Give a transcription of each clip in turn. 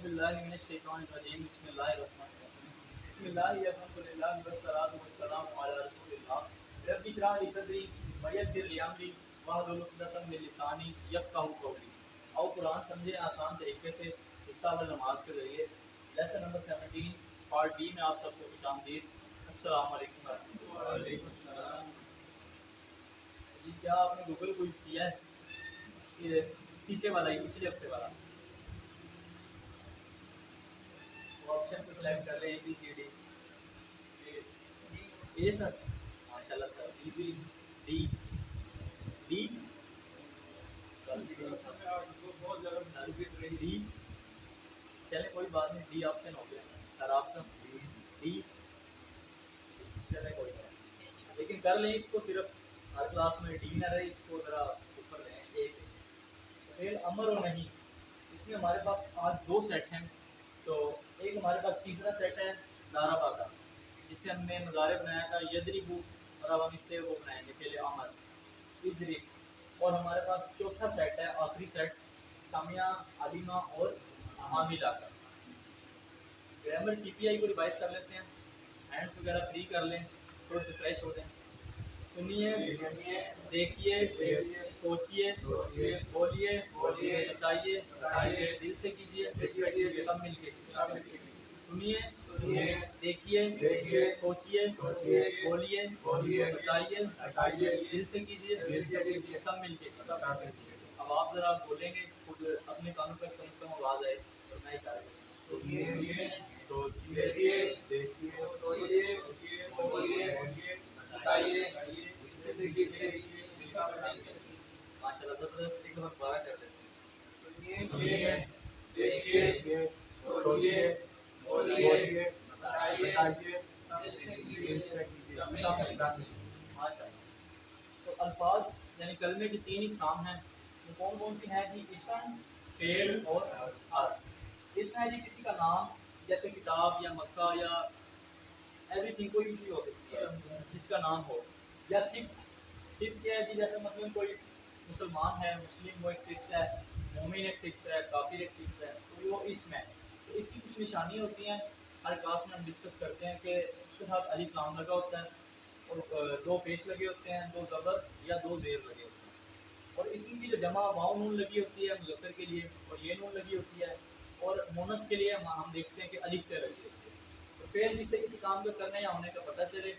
باللہ من الشیطان الرجیم بسم اللہ الرحمن الرحیم بسم اللہ الحمدللہ والصلاۃ والسلام علی رسول اللہ رب اشرح لی صدری ویسر لی امری واحلل عقدۃ من لسانی یفقہوا قولی. آؤ قرآن سمجھیں آسان طریقے سے حصہ و نماز کے ذریعے. لیسن نمبر 17 پارٹ ڈی میں آپ سب کو خوش آمدید. السلام علیکم ورحمۃ اللہ. وعلیکم السلام. جی کیا آپ نے گوگل کو یوز کیا ہے؟ یہ پیچھے والا ہی پچھلے ہفتے والا آپشن کو سلیکٹ کر لیں اے B C D. A sir ماشاء اللہ sir. B B D D D چلے کوئی بات نہیں. ڈی آپشن ہو گیا سر آپ کا. ڈی چلے کوئی بات نہیں لیکن کر لیں اس کو. صرف ہر کلاس میں ڈی نہ رہے, اس کو ذرا اوپر لیں. ایک پھر امر اور نہیں, اس میں ہمارے پاس آج دو سیٹ ہیں. تو ایک ہمارے پاس تیسرا سیٹ ہے دارابا کا, جس سے ہم نے مظاہرے بنایا تھا یدربو, اور اب ہم اس سے وہ بنائیں گے پہلے امر یدرب. اور ہمارے پاس چوتھا سیٹ ہے آخری سیٹ سامیہ علیمہ اور عاملہ کا. گرامر پی پی آئی کو ریوائز کر لیتے ہیں. ہینڈس وغیرہ فری کر لیں, تھوڑے سے فریش ہو جائیں. سنیے, دیکھیے, سوچیے, بولیے, بتائیے, دل سے کیجیے, سب مل کے. سنیے, دیکھیے, سوچیے, بولیے, بتائیے, دل سے کیجیے, سب مل کے. اب آپ ذرا بولیں گے خود اپنے کانوں پر کم سے کم آواز آئے تو میں ہی چاہ رہا ہوں. سنیے, سوچیے, دیکھیے, بولیے, بتائیے, دل سے کیجیے, ماشاء اللہ زبردست. ایک دفعہ دوبارہ کر دیتے ہیں. سنیے, دیکھیے, سوچیے, بولیے, بتائیے, دل سے کیجیے, سب مل کے. ماشاء اللہ. تو الفاظ یعنی کلمے کی تین اقسام ہیں. وہ کون کون سی ہیں جی؟ اسم, فعل اور حرف. اس میں جی کسی کا نام جیسے کتاب یا مکہ یا ایوری تھنگ کوئی بھی ہو سکتی ہے جس کا نام ہو. یا صفت. صفت کیا ہے جی؟ جیسے مثلاً کوئی مسلمان ہے, مسلم وہ ایک صفت ہے, مومن ایک صفت ہے, کافر ایک صفت ہے, تو وہ اسم ہے. تو اس کی کچھ نشانیاں ہوتی ہیں. ہر کلاس میں ہم ڈسکس کرتے ہیں کہ اس کے ساتھ الف لام لگا ہوتا ہے, اور دو پیش لگے ہوتے ہیں, دو زبر یا دو زیر لگے ہوتے ہیں. اور اسی کی جو جمع واؤ نون لگی ہوتی ہے مذکر کے لیے, اور یہ نون لگی ہوتی ہے, اور مونس کے لیے ہم دیکھتے ہیں کہ الف تے لگی ہوتی ہے. تو فعل جس سے کسی کام کو کرنے یا ہونے کا پتہ چلے,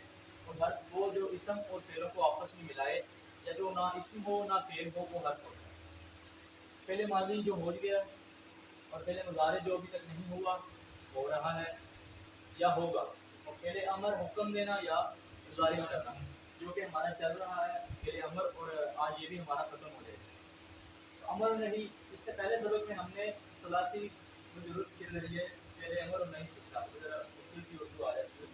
اور حرف وہ جو اسم اور فعلوں کو آپس میں ملائے, یا جو نہ اسم ہو نہ فعل ہو وہ حرف ہوتا ہے. پہلے ماضی جو ہو گیا, اور پہلے مضارع جو ابھی تک نہیں ہوا ہو رہا ہے یا ہوگا, اور پہلے امر حکم دینا یا گزارش کرنا جو کہ ہمارا چل رہا ہے پہلے امر, اور آج یہ بھی ہمارا ختم ہو جائے گا. تو امر نہیں, اس سے پہلے سبق میں ہم نے ثلاثی ضرورت کے ذریعے پہلے امر اور نہیں سیکھا. اصول سی اردو آ جاتی ہے.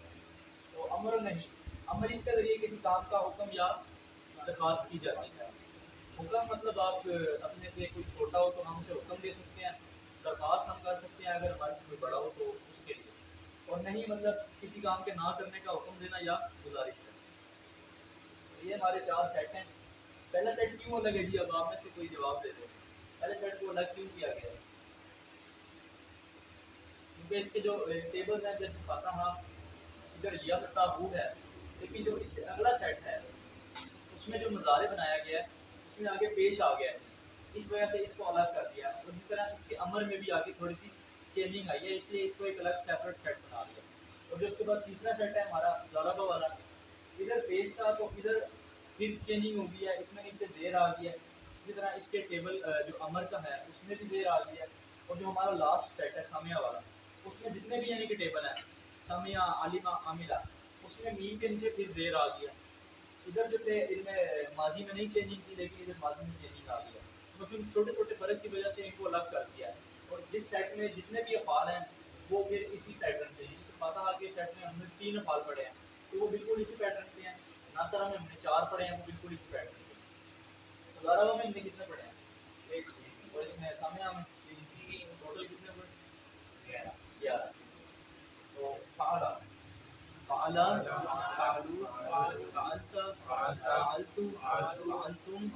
تو امر اور نہیں, امر اس کے ذریعے کسی کام کا حکم یا درخواست کی جاتی ہے. حکم مطلب آپ اپنے سے کوئی چھوٹا ہو تو ہم اسے حکم دے سکتے ہیں, درخواست ہم کر سکتے ہیں اگر ہمارے سے کوئی بڑا ہو تو اس کے لیے. اور نہیں مطلب کسی کام کے نہ کرنے کا حکم دینا یا گزارش کرنا. یہ ہمارے چار سیٹ ہیں. پہلا سیٹ کیوں الگ ہے جی؟ اب آپ میں سے کوئی جواب دے دو. پہلے سیٹ کو الگ کیوں کیا گیا ہے؟ کیونکہ اس کے جو ٹیبلز ہیں جیسے فاتحہ, ادھر یفتح ہے, لیکن جو اس سے اگلا سیٹ ہے اس میں جو مظاہرے بنایا گیا ہے اس میں آگے پیش آ گیا ہے, اس وجہ سے اس کو الگ کر دیا. اور جس طرح اس کے امر میں بھی آگے تھوڑی سی چینجنگ آئی ہے, اس لیے اس کو ایک الگ سیپریٹ سیٹ بنا دیا. اور جو اس کے بعد تیسرا سیٹ ہے ہمارا ضربہ والا, ادھر پیش تھا تو ادھر پھر چینجنگ ہو گئی ہے, اس میں نیچے زیر آ گیا ہے. اسی طرح اس کے ٹیبل جو امر کا ہے اس میں بھی زیر آ گیا ہے. اور جو ہمارا لاسٹ سیٹ ہے سامیہ والا, اس میں جتنے بھی یعنی کہ ٹیبل ہیں سامیہ, عالمہ, عاملہ, اس میں میم کے نیچے پھر زیر آ گیا. ادھر جو تھے ان میں ماضی میں نہیں چینجنگ تھی, لیکن ادھر ماضی میں چینجنگ آ گیا. مثلاً چھوٹے چھوٹے فرق کی وجہ سے ان کو الگ کر دیا ہے. اور جس سیٹ میں جتنے بھی افعال ہیں وہ پھر اسی پیٹرن پہ ہیں. جیسے فاتحہ کے سیٹ میں ہم نے 3 افعال پڑھے ہیں تو وہ بالکل اسی پیٹرن پہ ہیں. ناصرہ میں ہم نے 4 پڑھے ہیں, وہ بالکل اسی پیٹرن پہ ہیں. مظاہرہ میں ہم نے کتنے پڑھے ہیں؟ 1. اور اس میں سامیہ میں ٹوٹل کتنے پڑھے؟ 11. تو فعلا, فعلا, فعلو, فعلت, فعلت, فعلتم,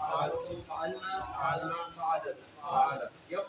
فعلنا, فعلت,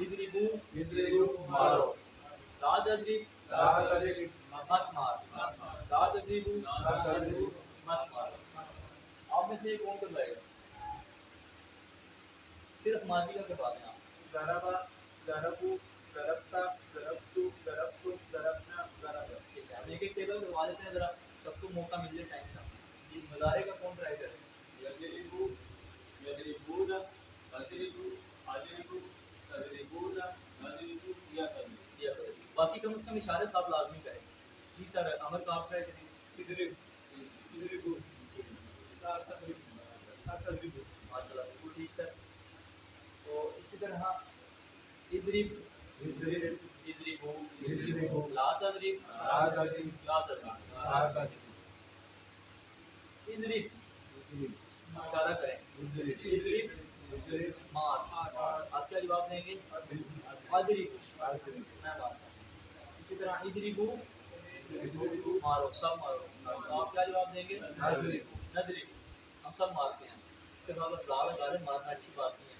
اضربو مارو. لا تضرب مت مار. لا تضربو مت مار. آپ میں سے کون کروائے گا؟ صرف ماضی کا کروا دیں آپ. ضربا ضربو ضربتا ضربتو ضربتم ضربنا ضرب. ٹھیک ہے، ہم ایک ایک ٹیبل کروا دیتے ہیں، ذرا سب کو موقع مل جائے ٹائم کا. جی مظاہرے کا کون ٹرائی کرے؟ یضربو یضربون اضربو اضربو تضربون نضربو یا تضرب. باقی کم از کم اشارے صاحب لازمی کریں. جی سر عمر کا آپ ٹرائی کریں. اضرب اضربو لا تضرب لا تضربو. ماشاء اللہ بالکل ٹھیک سر. تو اسی طرح اضرب اضربو لا تضرب لا تضرب. اضرب اشارہ کریں. اضرب مار. آپ کیا جواب دیں گے؟ اضرب میں مارتا ہوں. اسی طرح اضربو مارو سب مارو. آپ کیا جواب دیں گے؟ نضرب ہم سب مارتے ہیں. اس کے بعد لا لگا دیں، مارنا اچھی بات نہیں ہے.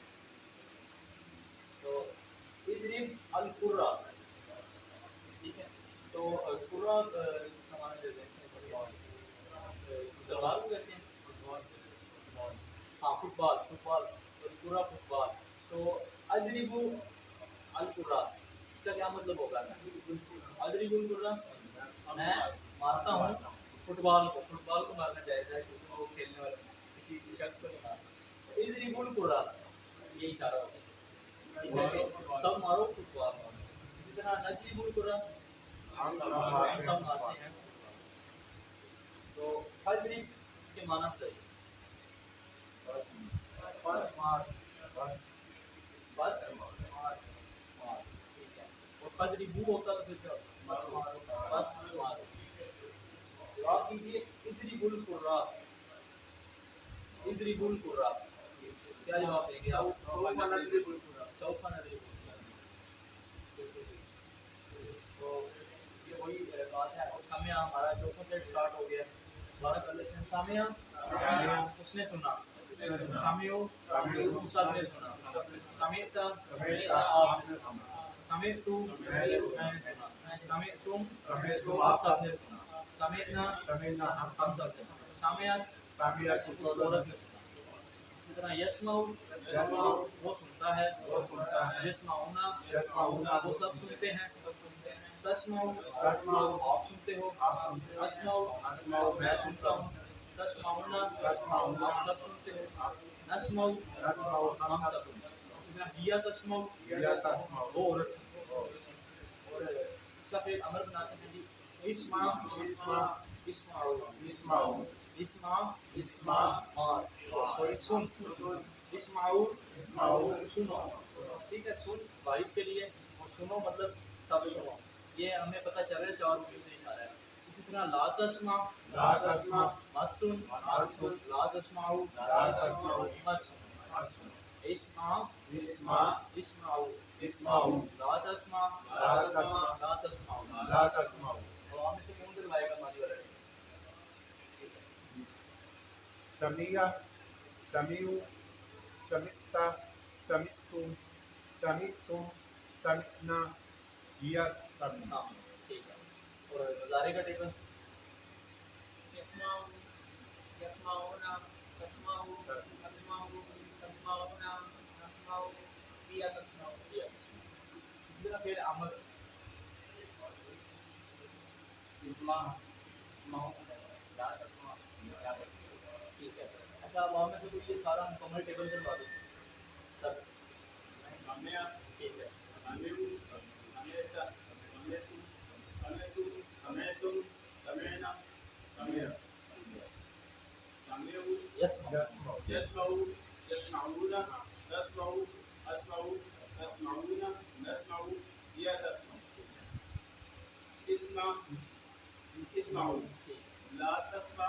تو اضرب القرہ. ٹھیک ہے، تو قرہ اس کا معنی دیتے ہیں تلوار کو کہتے ہیں. ہاں فٹ بال القرہ فٹ بال. تو اضرب القرہ اس کا کیا مطلب ہوگا؟ اضرب القرہ میں مارتا ہوں فٹ بال کو. فٹ بال کو مارنا جائز ہے کیونکہ وہ کھیلنے والے کسی شخص کو نہیں مارنا. اضرب القرہ یہ اشارہ ہوتا ہے سب مارو فٹ بال مارو. اسی طرح نضرب القرہ ہم سب مارتے ہیں. تو اضرب اس کے معنی بتائیے. بس مار بس مار. ٹھیک ہے، اور اضربو ہوتا تو پھر کیا ہوتا؟ بس مارو. جواب دیجیے اضرب القرہ. اضرب القرہ کیا جواب دیں گے آپ؟ سوف نضرب القرہ. سوف نضرب. تو یہ وہی بات ہے. اور سامعہ ہمارا جو سیٹ اسٹارٹ ہو گیا. دوبارہ کر لیتے ہیں. سامعہ اس نے سنا. سامعو سب نے سنا. سمعت آپ نے سنا. سمعتو میں نے سنا. سمعتم آپ سب نے سنا. سمعنا ہم سب نے سنا. سامعت اس عورت نے سنا. اسی طرح یسمع وہ سنتا ہے. یسمعون وہ سب سنتے ہیں. تسمع آپ سنتے ہو. اسمع میں سنتا ہوں. تسمعون آپ سب سنتے ہو. نسمع ہم سب سنتے ہیں. ہیا تسمع وہ عورت سنتی ہے. اور اس کا پھر امر بناتے ہیں جی اسمع اور سن. اسمعوا سنو. ٹھیک ہے، سن واحد کے لیے اور سنو مطلب سب سنو. یہ ہمیں پتہ چل رہا ہے 4 وجود سے آ رہا ہے. اسی طرح لا تسمع مت سن. لا تسمعوا مت سن. اسمعوا لا تسمع لا تسمعوا. اور ہم سے کون دلوائے گا ہماری والا؟ سمیع سمیعو سمعتا سمعتم سمعتم سمعنا یا سمعنا. ہاں ٹھیک ہے. اور مظاہرے کا ٹیبل يسمعون تسمعوا أسمعوا تسمعون نسمعوا هي تسمع. اسی طرح پھر عمل اسمع لا تسمع. ٹھیک ہے. اچھا اب ہم میں سے کوئی یہ سارا مکمل ٹیبل کروا دو سب. ٹھیک ہے. یسمع لا تسمع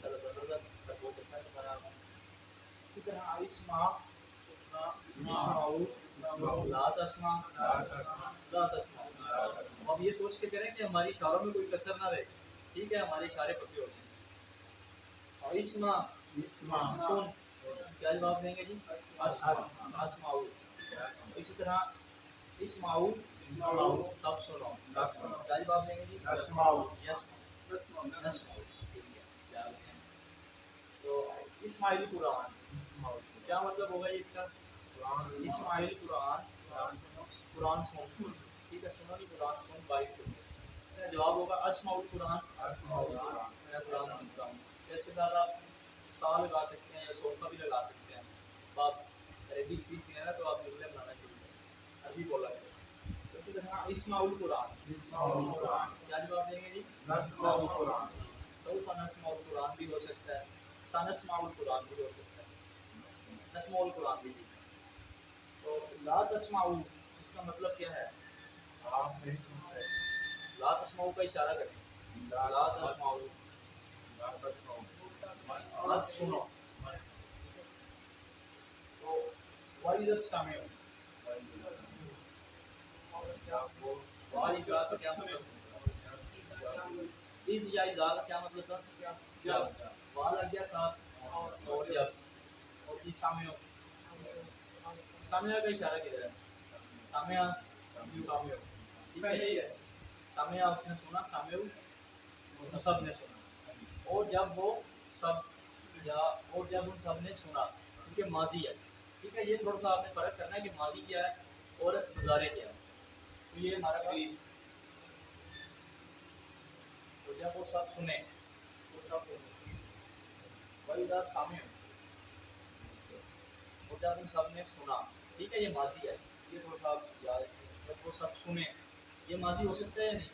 زبردست بہت اچھا بتایا آپ نے. اسی طرح اسمع اسمعوا لا تسمع لا تسمع. اب یہ سوچ کے کریں کہ ہماری اشاروں میں کوئی کسر نہ رہے. ٹھیک ہے، ہمارے اشارے پکے ہو جائیں. اور اسمع سن کیا جواب دیں گے جی؟ اسماؤ. اسی طرح اسماؤ سب سنو. کیا جواب دیں گے جی؟ نسمعو. یسماؤ. نسماؤ. ٹھیک ہے. کیا ہوتے ہیں؟ تو اسماعیلی قرآن کیا مطلب ہوگا جی اس کا؟ اسماعیلی قرآن قرآن سن. ٹھیک ہے. سنو نہیں قرآن سن بائک. اس کا جواب ہوگا اسماء القرآن. میں قرآن سنتا ہوں. اس کے ساتھ آپ سا لگا سکتے ہیں یا سوکھا بھی لگا سکتے ہیں. آپ عربی سیکھ گئے ہیں تو آپ جملے بنانا شروع کریں عربی بولا کریں. اسی طرح اسماء القرآن کیا جواب دیں گے جی؟ نسمعو القرآن. سوف نسمع القرآن بھی ہو سکتا ہے. سنسمع القرآن بھی ہو سکتا ہے. نسمع القرآن بھی. تو لا تسمعوا اس کا مطلب کیا ہے؟ آپ نہیں سنتے. لا تسمعوا کا اشارہ کریں. لا تسمعوا لا تسمعو. مت سنو. تو وَإِذَا السَّمِعُ والی کا کیا مطلب؟ اس یا اذا کا کیا مطلب تھا؟ جب. والا کیا ساتھ اور جب. اور کی سامع سامع کا اشارہ کدھر ہے؟ سامع ٹھیک ہے. سامع آپ نے سنا. سامع سب نے سنا. اور جب وہ سب یا اور جب ان سب نے سنا کیونکہ ماضی ہے. ٹھیک ہے. یہ تھوڑا سا آپ نے فرق کرنا ہے کہ ماضی کیا ہے اور مضارع کیا ہے. تو یہ ہمارا تو جب وہ سب سنے وہ سب وہی بات سامنے اور جب ان سب نے سنا. ٹھیک ہے. یہ ماضی ہے. یہ تھوڑا سا آپ یاد رکھیں. جب وہ سب سنے یہ ماضی ہو سکتا ہے یا نہیں؟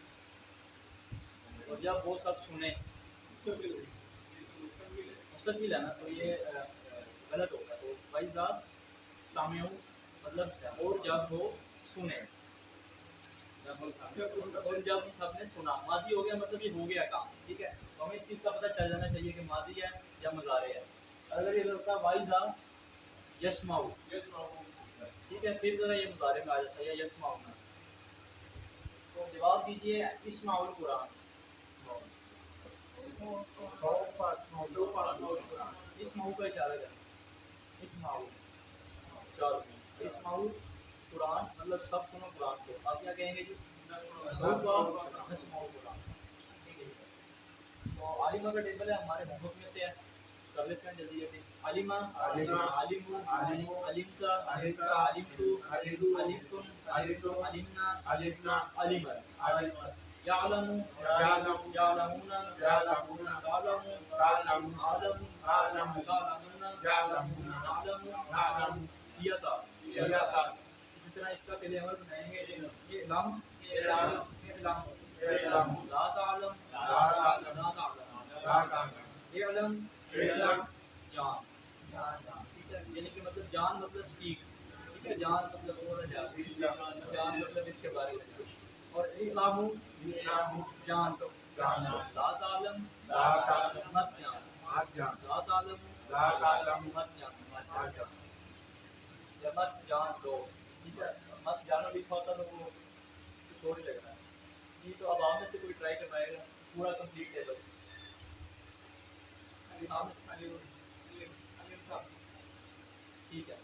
اور جب وہ سب سنے مستقبل ہے نا تو یہ غلط ہوگا. تو وہی بات سامع مطلب اور جب وہ سنے اور جب سب نے سنا. ماضی ہو گیا مطلب یہ ہو گیا کام. ٹھیک ہے. تو ہمیں اس چیز کا پتہ چل جانا چاہیے کہ ماضی ہے یا مضارع ہے. اگر یہ ہوتا وائزا یسمعو ٹھیک ہے پھر ذرا یہ مضارع میں آ جاتا ہے یا یسمعو میں. تو جواب دیجیے اسمعوا القرآن. اسمعوا کا اشارہ کریں. اسمعوا. چلو اسمعوا قرآن مطلب سب سنو قرآن کو. آپ کیا کہیں گے جی؟ نسمعوا القرآن. تو عالمہ کا ٹیبل ہے ہمارے ہوم ورک میں سے ہے. کر لیتے ہیں جلدی جلدی. عالمہ عالم علمت علمت علمتم علمنا علما يعلم يعلمون تعلم عالم نعلم یتا. اسی طرح اس کا پہلے عمل بنائیں گے. علم لا تعلم علم جان. ٹھیک ہے. یعنی کہ مطلب جان مطلب سیکھ. ٹھیک ہے. جان مطلب اور جان مطلب اس کے بارے میں. اور علم جان دو. لا تعلم مت جان. لا تعلم مت جان. یا مت جان دو. ٹھیک ہے. مت جانو لکھا ہوتا تو وہ چھوڑ ہی لگ رہا ہے. جی تو اب آپ میں سے کوئی ٹرائی کروائے گا پورا کمپلیٹ ہے. ٹھیک ہے.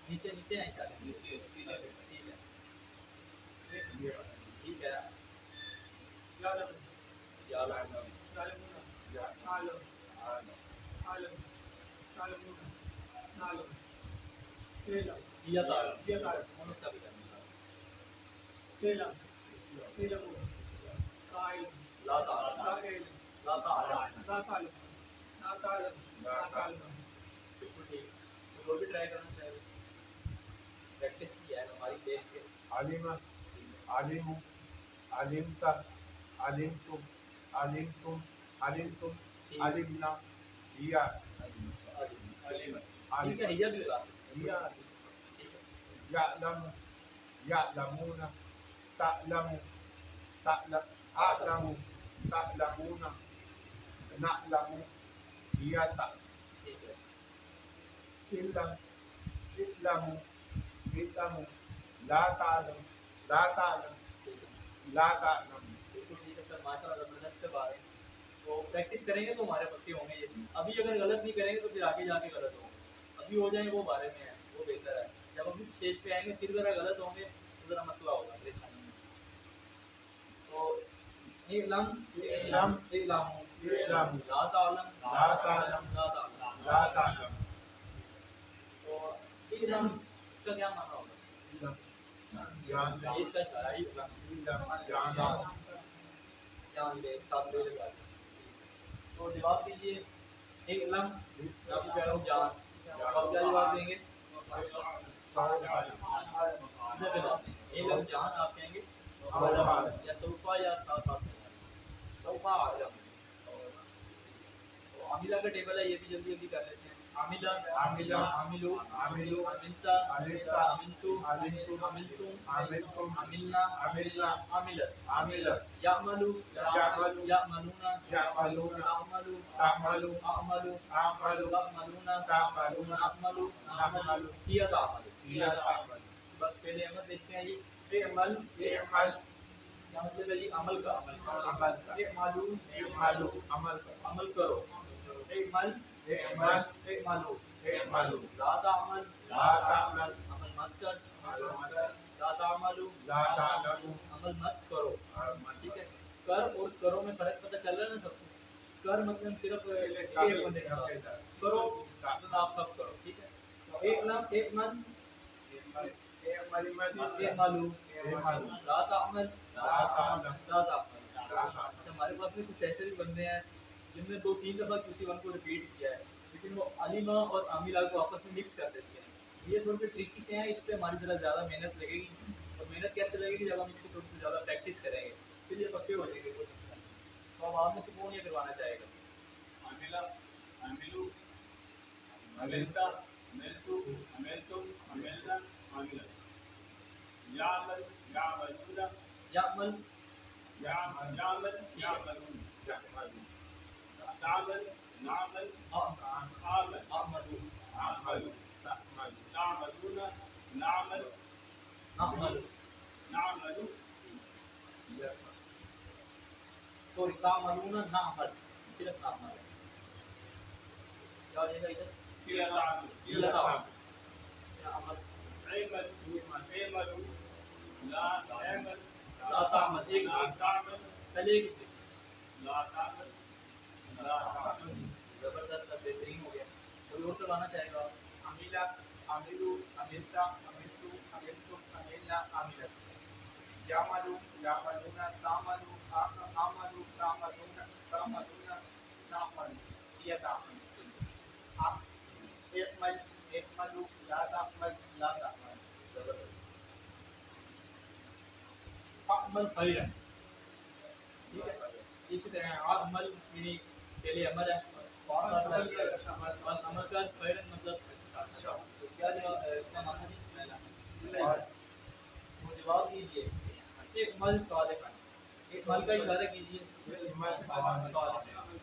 نیچے نیچے ہیں شاید. ٹھیک ہے. ٹھیک ہے. یا تعلم اس کا بھی کرنا. لا تعلم لا تعلم بالکل ٹھیک. تو بھی ٹرائی کرنا چاہیے. پریکٹس کیا ہے ہماری دیکھ کے. علم علم علمت علمتم علمتم علمتم علمنا یا ٹھیک ہے. بھی لگا سکتے ہیں. یعلم یعلمون تعلم اعلم تعلمون نعلم یتا. ٹھیک ہے. علم علم علم لا تعلم لا تعلم لا تعلم. بالکل ٹھیک ہے سر. ماشاء اللہ زبردست کے بارے تو پریکٹس کریں گے تو ہمارے پکے ہوں گے یہ. ابھی اگر غلط نہیں کریں گے تو پھر آگے جا کے غلط ہوں گے. ابھی ہو جائیں وہ بارے میں ہے وہ بہتر ہے. جب ابھی اسٹیج پہ آئیں گے پھر ذرا غلط ہوں گے تو ذرا مسئلہ ہوگا پریشانی میں. تو اعلم اعلم اعلم اعلم لا تعلم لا تعلم لا تعلم. لا تعلم. تو اعلم اس کا کیا معنی ہوگا؟ جان یہ اس کا اشارہ ہی اعلم جان جان لے ساتھ لے لگا کے. تو جواب دیجیے اعلم. میں آپ کو کہہ رہا ہوں جان. آپ کیا جواب دیں گے؟ اعلم جان آپ کہیں گے یا سوفا یا ساتھ ساتھ سوفا عالم. عاملہ کا ٹیبل ہے یہ بھی جلدی جلدی کر لیتے ہیں. عاملہ عاملہ عاملو عاملو عاملتا عاملتا عاملتو عاملتم عاملتم عاملتم عاملنا عاملنا عاملت عاملت یعملو یعملو یعملون یعملون تعملو تعملو اعملو اعملو تعملون تعملون نعملو نعمل هي تعمل. هي تعمل. بس پہلے عمل دیکھتے ہیں جی. اعمل اعمل کیا مطلب ہے جی؟ عمل کا عمل عمل کا. اعملو اعملو عمل کا. عمل کرو. اعمل اعمل اعملو اعملو لا تعمل لا تعمل عمل مت کر. عمل لا تعملو لا تعلم عمل مت کرو. عمل. ٹھیک ہے. کر اور کرو میں فرق پتہ چل رہا ہے نا سب کو. کر مطلب صرف ایک بندے کا کرو مطلب آپ سب کرو. ٹھیک ہے. تو ایک لم ایک من اعملو لا تعمل لا تعلم لا تعمل. اچھا ہمارے پاس میں کچھ ایسے بھی بندے ہیں جن نے 2-3 دفعہ کسی ون کو ریپیٹ کیا ہے لیکن وہ علیمہ اور عاملہ کو آپس میں مکس کر دیتی ہیں. یہ تھوڑے سے ٹرکی سے ہیں. اس پہ ہماری ذرا زیادہ محنت لگے گی. اور محنت کیسے لگے گی جب ہم اس کی تھوڑی سی زیادہ پریکٹس کریں گے پھر یہ پکے ہو جائیں گے. تو اب آپ میں سے کون یہ کروانا چاہے گا؟ عاملہ عاملو عملتا عملتو عملتم عملنا عاملہ. یعمل یعملون یعمل یعمل یعملون تعمل نعمل عامل اعملو عمل تعملون نعمل نعمل نعمل تو تعملون نعمل صرف نعمل. کیا ہو جائے گا ادھر؟ هي تعمل یہ تعمل عمل اعمل اعملوا لا تعمل لا تعمل ایک لا تعمل پہلے ایک لا تعمل لا تعمل. زبردست. اب بہترین ہو گیا. کوئی اور کروانا چاہے گا؟ عملہ عملو عملتا عملتو عملتم عملنا عملت. یعملو یعملون تعملو اعملو تعملون تعملون نعمل هي تعمل. اعمل اعملوا لا تعمل لا تعمل. زبردست. اعمل خیرا. ٹھیک ہے. اسی طرح اعمل یعنی پہلے عمل ہے بس عمل کا خیرا مطلب اچھا. تو کیا جواب اس کا معنی نہیں؟ وہ جواب دیجیے ایک مل صالحا. ایک مل کا اشارہ کیجیے.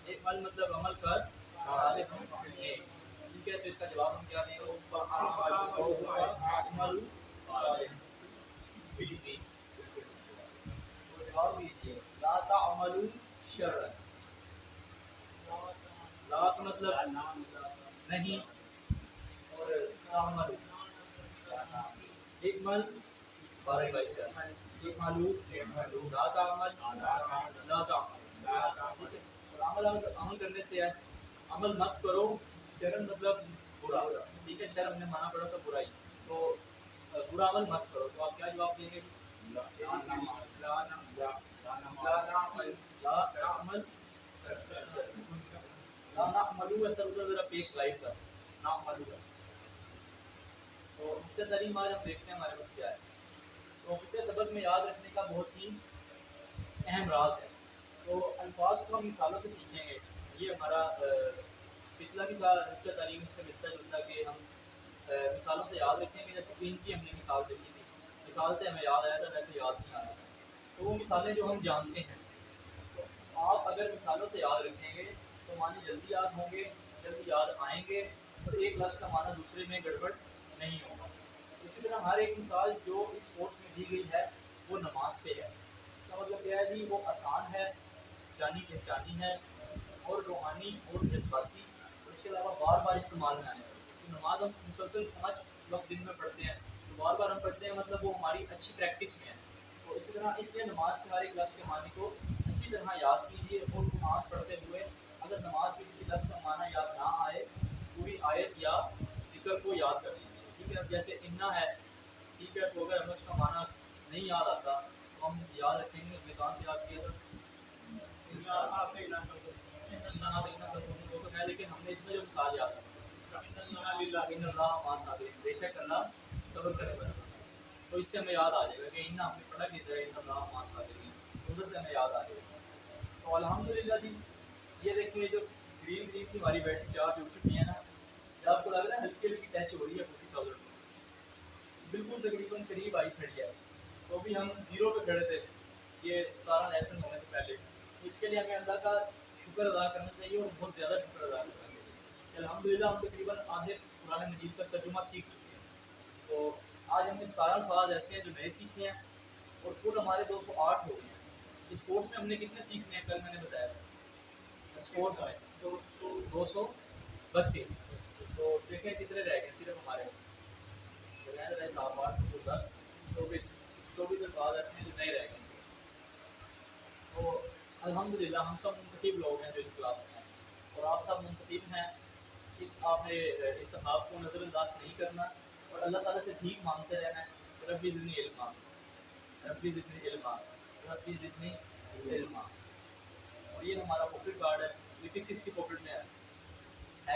ایک مل مطلب عمل کر صالحا نیک. ٹھیک ہے. تو اس کا جواب ہم کیا دیں گے؟ عمل صالحا. جواب دیجیے لا تعملوا شرا. لا کا مطلب نہیں اور تعملوا ایک مل 12-22 کا ایک معلوم لا تعمل لا تعمل. ٹھیک ہے. اور عمل کرنے سے ہے عمل مت کرو. شرم مطلب برا. ٹھیک ہے. شرم نے مانا پڑا تھا برائی. تو برا عمل مت کرو. تو آپ کیا جواب دیں گے؟ لا نعمل لا نعملو. ایسا ذرا پیش لائف کا نعملو. تو اس کا تعلیم آج ہم دیکھتے ہیں ہمارے پاس کیا ہے. تو اسے سبق میں یاد رکھنے کا بہت ہی اہم راز ہے. تو الفاظ کو ہم مثالوں سے سیکھیں گے. یہ ہمارا پچھلا بھی تھا رچہ تعلیم سے ملتا جلتا کہ ہم مثالوں سے یاد رکھیں گے. جیسے ان کی ہم نے مثال دیکھی تھی. مثال سے ہمیں یاد آیا تھا ویسے یاد نہیں آ رہا تھا. تو وہ مثالیں جو ہم جانتے ہیں تو آپ اگر مثالوں سے یاد رکھیں گے تو معنی جلدی یاد ہوں گے جلدی یاد آئیں گے اور ایک لفظ کا معنی دوسرے میں گڑبڑ نہیں ہوگا. اسی طرح ہر ایک مثال جو اس کورس میں دی گئی ہے وہ نماز سے ہے. اس کا مطلب کیا ہے جی؟ وہ آسان ہے جانی پہچانی ہے اور روحانی اور جذباتی، اور اس کے علاوہ بار بار استعمال میں آنے والی. تو نماز ہم مسلسل 5 وقت دن میں پڑھتے ہیں، تو بار بار ہم پڑھتے ہیں، مطلب وہ ہماری اچھی پریکٹس میں ہے. تو اسی طرح اس لیے نماز کے ہر ایک لفظ کے معنی کو اچھی طرح یاد کیجیے، اور نماز پڑھتے ہوئے اگر نماز کے کسی لفظ کا معنی یاد نہ آئے، پوری آیت یا ذکر کو یاد کر لیجیے. ٹھیک ہے، اب جیسے انا ہے، ٹھیک ہے، تو اگر ہمیں اس کا معنی نہیں یاد آتا تو ہم یاد رکھیں گے اپنے کام سے یاد کیا تھا. آپ نے اعلان کر وہ تو ہے، لیکن ہم نے اس میں جو مثال یاد رکھی ان اللہ مع الصابرین، بے شک اللہ صبر کرے گا. تو اس سے ہمیں یاد آ جائے گا کہ ان ہم نے پڑھا کیا ہے ان اللہ مع الصابرین، ادھر سے ہمیں یاد آ جائے گا. تو الحمدللہ جی، یہ دیکھیں جو گرین گرین سی ہماری بیٹری چارج ہو چکی ہے نا، جب آپ کو لگ رہا ہے ہلکی ہلکی ٹچ ہو رہی ہے 40,000، بالکل تقریباً قریب آئی کھڑی ہے. تو ابھی ہم 0 پہ کھڑے تھے یہ 17 لیسن ہونے سے پہلے. تو اس کے لیے ہمیں اللہ کا شکر ادا کرنا چاہیے، اور بہت زیادہ شکر ادا کرنا چاہیے. الحمدللہ ہم تقریباً آدھے قرآن مجید کا ترجمہ سیکھ چکے ہیں. تو آج ہم نے 17 الفاظ ایسے ہیں جو نئے سیکھے ہیں، اور کل ہمارے 208 ہو گئے ہیں. اس کورس میں ہم نے کتنے سیکھنے ہیں کل میں نے بتایا تھا، اس کورس میں 232. تو دیکھیں کتنے رہ گئے صرف ہمارے صاحب 8 10 24 الفاظ ایسے ہیں جو نئے رہ گئے صرف. تو الحمدللہ ہم سب منتخب لوگ ہیں جو اس کلاس میں ہیں، اور آپ سب منتخب ہیں. آپ نے انتخاب کو نظر انداز نہیں کرنا، اور اللہ تعالیٰ سے بھیک مانگتے رہنا ہے، ربی زدنی علما، ربی زدنی علما، ربی زدنی علما. اور یہ ہمارا پاکٹ کارڈ ہے. یہ کس چیز کی پاکٹ میں ہے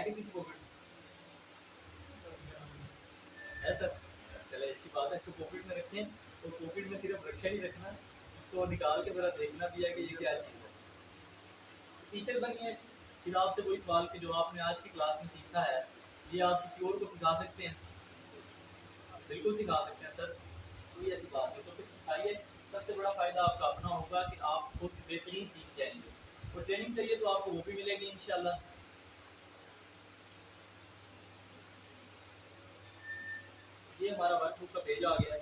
کسی کی پاکٹ ہے سر؟ چلے اچھی بات ہے، اس کو پاکٹ میں رکھیں. تو پاکٹ میں صرف رکھے نہیں رکھنا، اس کو نکال کے ذرا دیکھنا بھی ہے کہ یہ کیا چیز ہے. ٹیچر بنیے، پھر آپ سے وہی سوال کہ جو آپ نے آج کی کلاس میں سیکھا ہے یہ آپ کسی اور کو سکھا سکتے ہیں؟ بالکل سکھا سکتے ہیں سر، کوئی ایسی بات نہیں. تو پھر سکھائیے. سب سے بڑا فائدہ آپ کا اپنا ہوگا کہ آپ خود بہترین سیکھ جائیں گے، اور ٹریننگ چاہیے تو آپ کو وہ بھی ملے گی انشاءاللہ. یہ ہمارا ورک بک کا پیج آ گیا ہے.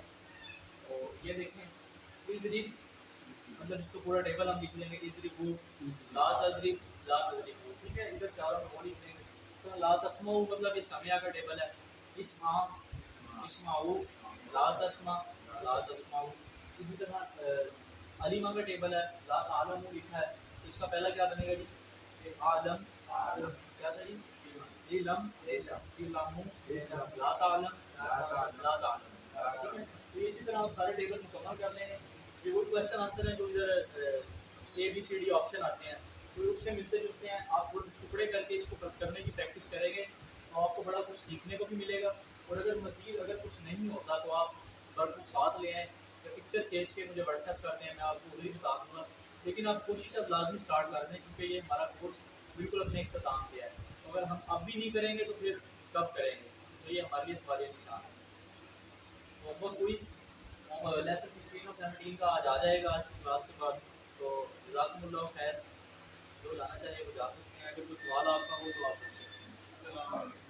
تو یہ دیکھیں ایزری، مطلب اس کو پورا ٹیبل ہم لکھ لیں گے. ایزری بک لا تدریب لا تدریب، ٹھیک ہے، ادھر چاروں میں وہ لکھ لیں گے. تو لا تسمع مطلب یہ سمیع کا ٹیبل ہے. اسمع اسمعوا، لا تسمع لا تسمعوا. اسی طرح علیمہ کا ٹیبل ہے، لا تعلم لکھا ہے. تو اس کا پہلا کیا بنے گا جی؟ عالم کیا تھا جی؟ علم علم لا تعلم لا تعلم. ٹھیک ہے، تو اسی طرح آپ سارے ٹیبل مکمل کر لیں گے. یہ وہ کوشچن آنسر ہیں جو ادھر ABCD آپشن آتے ہیں، تو اس سے ملتے جلتے ہیں. آپ ٹکڑے کر کے اس کو کرنے کی پریکٹس کریں گے تو آپ کو بڑا کچھ سیکھنے کو بھی ملے گا. اور اگر مزید اگر کچھ نہیں ہوتا تو آپ ورک بک ساتھ لے آئیں یا پکچر کھینچ کے مجھے واٹس ایپ کر دیں، میں آپ کو وہی بتا دوں گا. لیکن آپ کوشش اب لازمی اسٹارٹ کر دیں، کیونکہ یہ ہمارا کورس بالکل اپنے اختتام پہ ہے. اگر ہم اب بھی نہیں کریں گے تو پھر کب کریں گے؟ تو یہ ہمارے لیے سوال نشان ہے. محمد کوئی لیسن 16 اور 17 کا آج آ جائے گا. آج کی کلاس کا